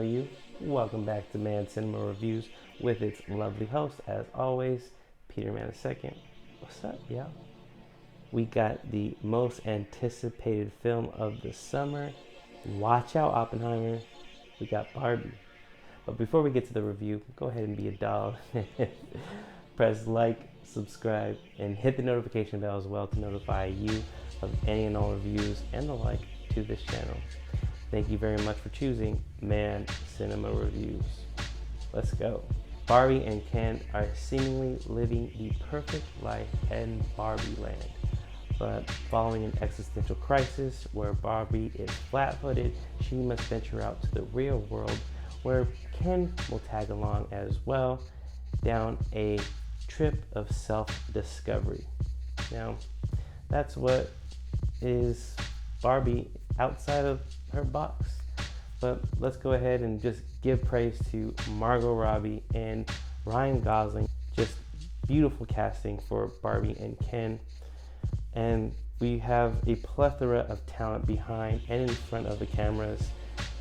you? Welcome back to Man Cinema Reviews with its lovely host, as always, Peterman II. What's up, y'all? We got the most anticipated film of the summer. Watch out, Oppenheimer. We got Barbie. But before we get to the review, go ahead and be a dog. Press like, subscribe, and hit the notification bell as well to notify you of any and all reviews and the like to this channel. Thank you very much for choosing Man Cinema Reviews. Let's go. Barbie and Ken are seemingly living the perfect life in Barbie land. But following an existential crisis where Barbie is flat-footed, she must venture out to the real world where Ken will tag along as well down a trip of self-discovery. Now, that's what is Barbie outside of her box. But let's go ahead and just give praise to Margot Robbie and Ryan Gosling. Just beautiful casting for Barbie and Ken. And we have a plethora of talent behind and in front of the cameras.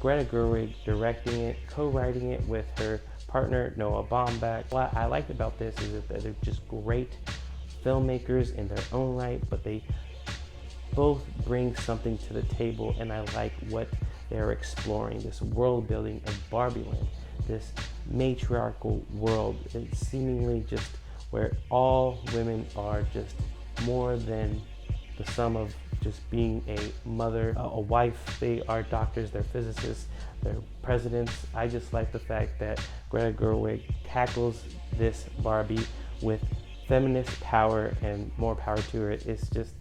Greta Gerwig directing it, co-writing it with her partner Noah Baumbach. What I liked about this is that they're just great filmmakers in their own right, but they both bring something to the table, and I like what they're exploring, this world building of Barbie land, this matriarchal world. It's seemingly just where all women are just more than the sum of just being a mother, a wife. They are doctors, they're physicists, they're presidents. I just like the fact that Greta Gerwig tackles this Barbie with feminist power and more power to her. It's just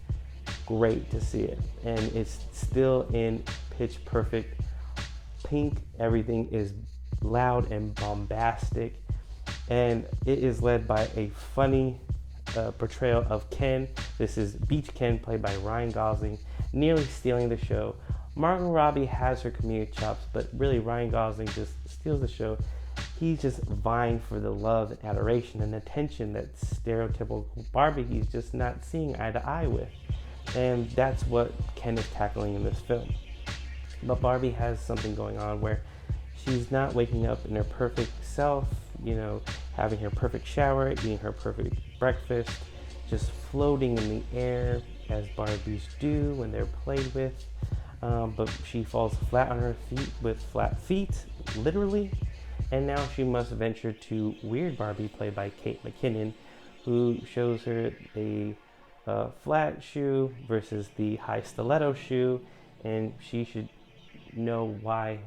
great to see it, and it's still in pitch perfect pink. Everything is loud and bombastic, and it is led by a funny portrayal of Ken. This is Beach Ken, played by Ryan Gosling, nearly stealing the show. Margot Robbie has her comedic chops, but really Ryan Gosling just steals the show. He's just vying for the love and adoration and attention that stereotypical Barbie he's just not seeing eye to eye with. And that's what Ken is tackling in this film. But Barbie has something going on where she's not waking up in her perfect self, having her perfect shower, eating her perfect breakfast, just floating in the air as Barbies do when they're played with. But she falls flat on her feet with flat feet, literally. And now she must venture to Weird Barbie, played by McKinnon, who shows her a flat shoe versus the high stiletto shoe, and she should know why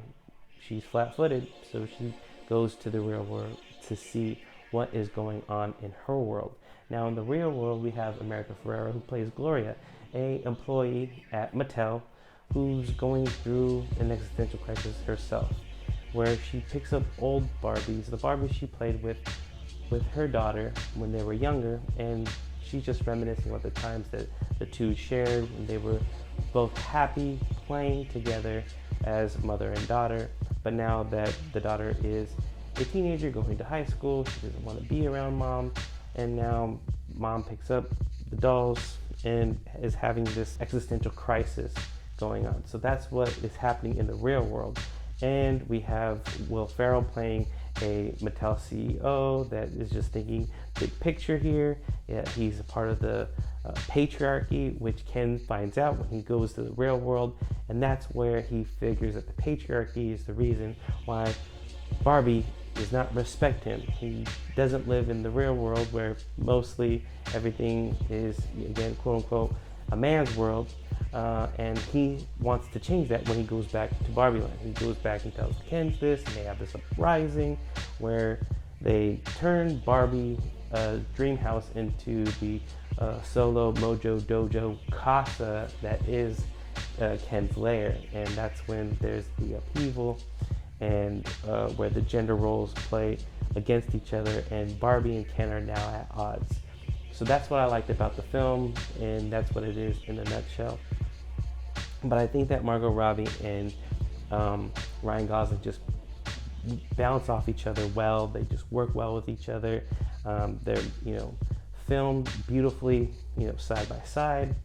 she's flat-footed, so she goes to the real world to see what is going on in her world. Now in the real world, we have America Ferrera, who plays Gloria, a employee at Mattel who's going through an existential crisis herself, where she picks up old Barbies, the Barbies she played with her daughter when they were younger, and she's just reminiscing about the times that the two shared when they were both happy playing together as mother and daughter. But now that the daughter is a teenager going to high school, she doesn't want to be around mom, and now mom picks up the dolls and is having this existential crisis going on. So that's what is happening in the real world. And we have Will Ferrell playing a Mattel CEO that is just thinking big picture here. Yeah, he's a part of the patriarchy, which Ken finds out when he goes to the real world, and that's where he figures that the patriarchy is the reason why Barbie does not respect him. He doesn't live in the real world where mostly everything is, again, quote unquote, a man's world. And he wants to change that when he goes back to Barbie land. He goes back and tells Ken this, and they have this uprising where they turn Barbie dream house into the solo mojo dojo casa that is Ken's lair. And that's when there's the upheaval and where the gender roles play against each other, and Barbie and Ken are now at odds. So that's what I liked about the film, and that's what it is in a nutshell. But I think that Margot Robbie and Ryan Gosling just bounce off each other well. They just work well with each other. They're filmed beautifully, side by side.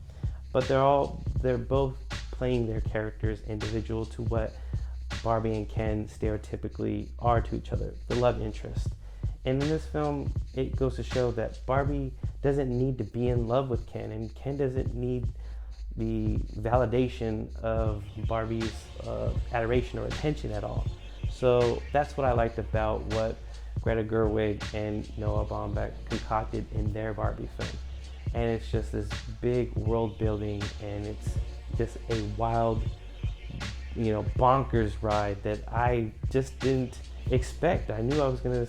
But they're both playing their characters individual to what Barbie and Ken stereotypically are to each other, the love interest. And in this film, it goes to show that Barbie doesn't need to be in love with Ken, and Ken doesn't need the validation of Barbie's adoration or attention at all. So that's what I liked about what Greta Gerwig and Noah Baumbach concocted in their Barbie film. And it's just this big world building, and it's just a wild, bonkers ride that I just didn't expect. I knew I was gonna,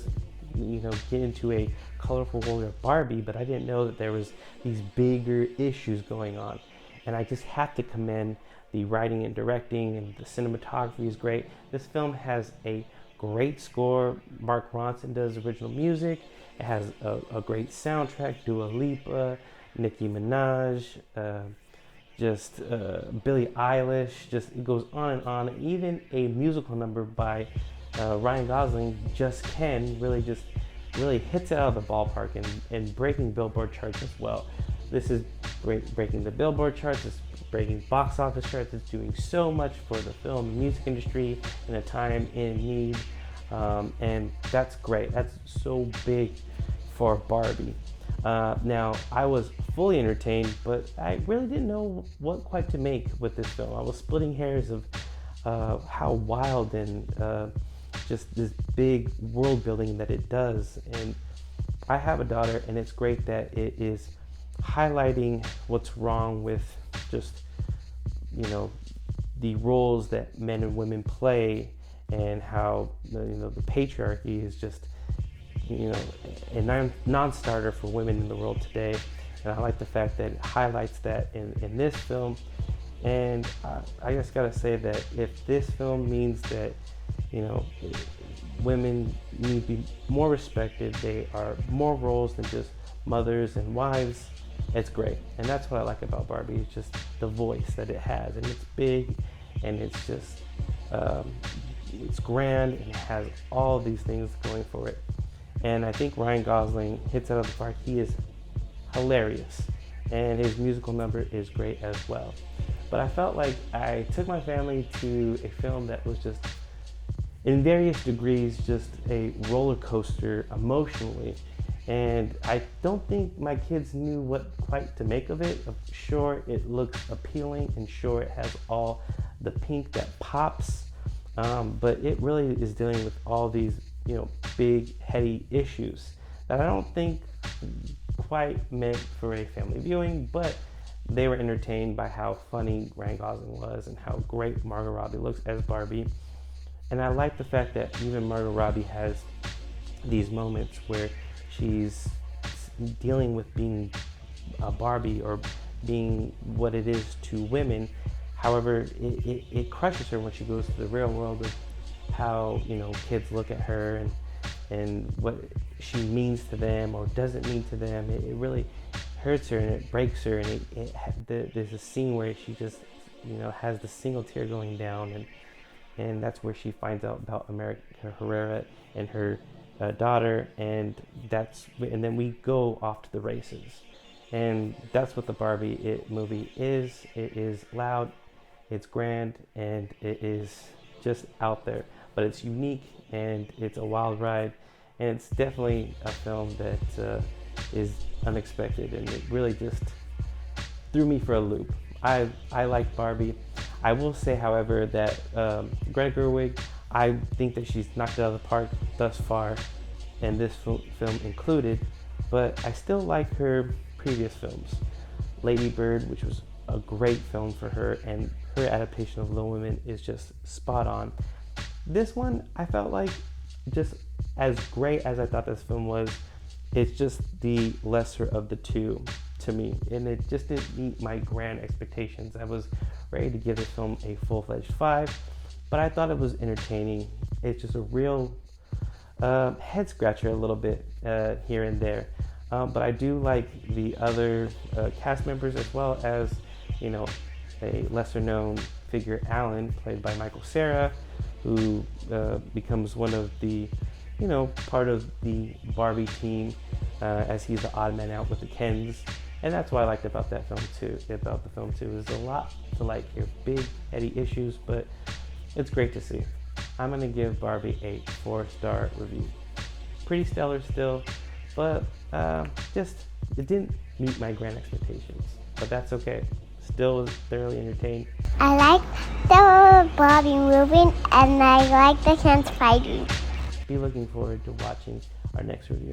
get into a colorful world of Barbie, but I didn't know that there was these bigger issues going on. And I just have to commend the writing and directing, and the cinematography is great. This film has a great score. Mark Ronson does original music. It has a great soundtrack. Dua Lipa, Nicki Minaj, Billie Eilish. It goes on and on. Even a musical number by Ryan Gosling, Just Ken, really hits it out of the ballpark and breaking Billboard charts as well. This is breaking the Billboard charts. It's breaking box office charts. It's doing so much for the film and music industry in a time in need. And that's great. That's so big for Barbie. Now, I was fully entertained, but I really didn't know what quite to make with this film. I was splitting hairs of how wild and just this big world building that it does. And I have a daughter, and it's great that it is highlighting what's wrong with just, the roles that men and women play, and how the patriarchy is just a non-starter for women in the world today. And I like the fact that it highlights that in this film. And I just gotta say that if this film means that women need to be more respected, they are more roles than just mothers and wives, it's great. And that's what I like about Barbie. It's just the voice that it has, and it's big, and it's just it's grand, and it has all these things going for it. And I think Ryan Gosling hits out of the park. He is hilarious, and his musical number is great as well. But I felt like I took my family to a film that was just, in various degrees, just a roller coaster emotionally. And I don't think my kids knew what quite to make of it. Sure, it looks appealing, and sure, it has all the pink that pops, but it really is dealing with all these, big, heady issues that I don't think quite meant for a family viewing, but they were entertained by how funny Ryan Gosling was and how great Margot Robbie looks as Barbie. And I like the fact that even Margot Robbie has these moments where she's dealing with being a Barbie, or being what it is to women. However, it crushes her when she goes to the real world of how kids look at her and what she means to them or doesn't mean to them. It really hurts her, and it breaks her. And there's a scene where she just has the single tear going down, and that's where she finds out about Ferrera and her daughter, and then we go off to the races. And that's what the Barbie movie is. It is loud, it's grand, and it is just out there. But it's unique, and it's a wild ride, and it's definitely a film that is unexpected, and it really just threw me for a loop. I like Barbie. I will say, however, that Greta Gerwig, I think that she's knocked it out of the park thus far, and this film included, but I still like her previous films. Lady Bird, which was a great film for her, and her adaptation of Little Women is just spot on. This one, I felt like, just as great as I thought this film was, it's just the lesser of the two to me, and it just didn't meet my grand expectations. I was ready to give this film a full-fledged 5, but I thought it was entertaining. It's just a real head scratcher a little bit here and there, but I do like the other cast members, as well as a lesser known figure, Alan, played by Michael Cera, who becomes one of the part of the Barbie team, as he's the odd man out with the Kens. And that's what I liked about the film too. There's a lot to like here. Big, heady issues, but it's great to see. I'm going to give Barbie a 4-star review. Pretty stellar still, but it didn't meet my grand expectations. But that's okay. Still was thoroughly entertained. I like the Barbie moving, and I like the Ken's fighting. Be looking forward to watching our next review.